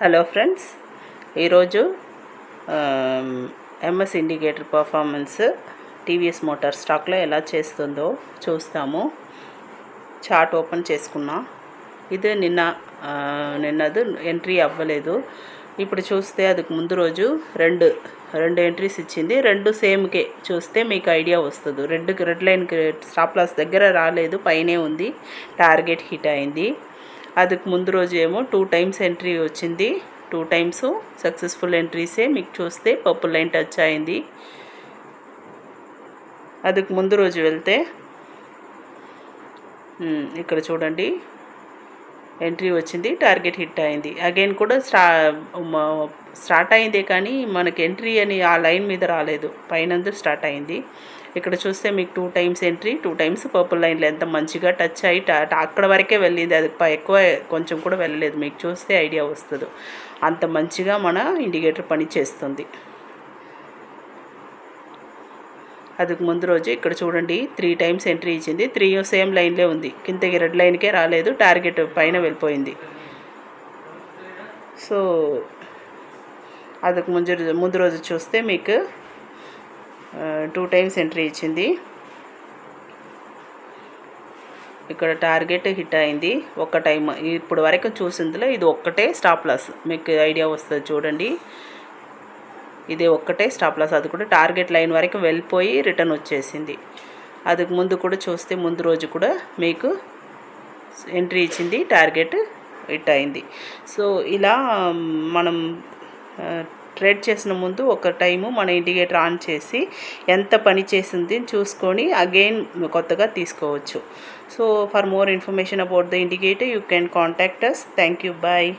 Hello friends, ఈరోజు MS indicator performance TVS motor స్టాక్లో ఎలా చేస్తుందో చూస్తాము. చార్ట్ ఓపెన్ చేసుకున్నా. ఇది నిన్నది ఎంట్రీ అవ్వలేదు. ఇప్పుడు చూస్తే அதுக்கு ముందు రోజు రెండు ఎంట్రీస్ ఇచ్చింది. రెండు సేమ్కే చూస్తే మీకు ఐడియా వస్తుంది. రెడ్ లైన్కి స్టాప్ లాస్ దగ్గర రాలేదు, పైనే ఉంది. టార్గెట్ హిట్ అయింది. அதுக்கு ముందు రోజు ఏమో 2 టైమ్స్ ఎంట్రీ వచ్చింది. 2 టైమ్స్ సక్సెస్ఫుల్ ఎంట్రీసే మీకు చూస్తే పర్పుల్ లైన్ టచ్ అయింది. அதுக்கு ముందు రోజు వెళ్తే ఇక్కడ చూడండి, ఎంట్రీ వచ్చింది, టార్గెట్ హిట్ అయింది. అగైన్ కూడా స్టార్ట్ అయిందే కానీ మనకి ఎంట్రీ అని ఆ లైన్ మీద రాలేదు, పైనందు స్టార్ట్ అయింది. ఇక్కడ చూస్తే మీకు 2 టైమ్స్ ఎంట్రీ, 2 టైమ్స్ పర్పుల్ లైన్లో ఎంత మంచిగా టచ్ అయ్యి అక్కడ వరకే వెళ్ళింది. అది ఎక్కువ కొంచెం కూడా వెళ్ళలేదు. మీకు చూస్తే ఐడియా వస్తుంది, అంత మంచిగా మన ఇండికేటర్ పని చేస్తుంది. அதுக்கு ముందు రోజు ఇక్కడ చూడండి 3 టైమ్స్ ఎంట్రీ ఇచ్చింది. 3 సేమ్ లైన్లే ఉంది, కిందకి రెడ్ లైన్కే రాలేదు, టార్గెట్ పైన వెళ్ళిపోయింది. సో அதுக்கு ముందు రోజు చూస్తే మీకు 2 టైమ్స్ ఎంట్రీ ఇచ్చింది. ఇక్కడ టార్గెట్ హిట్ అయింది ఒక టైం. ఇప్పుడు వరకు చూసిందిలో ఇది ఒక్కటే స్టాప్ లాస్, మీకు ఐడియా వస్తుంది చూడండి. ఇదే ఒక్కటే స్టాప్ లాస్, అది కూడా టార్గెట్ లైన్ వరకు వెళ్ళిపోయి రిటర్న్ వచ్చేసింది. அதுக்கு ముందు కూడా చూస్తే ముందు రోజు కూడా మీకు ఎంట్రీ ఇచ్చింది, టార్గెట్ హిట్ అయింది. సో ఇలా మనం ట్రేడ్ చేసిన ముందు ఒక టైము మన ఇండికేటర్ ఆన్ చేసి ఎంత పని చేసింది చూసుకొని అగైన్ కొత్తగా తీసుకోవచ్చు. So for more information about the indicator you can contact us. Thank you. Bye.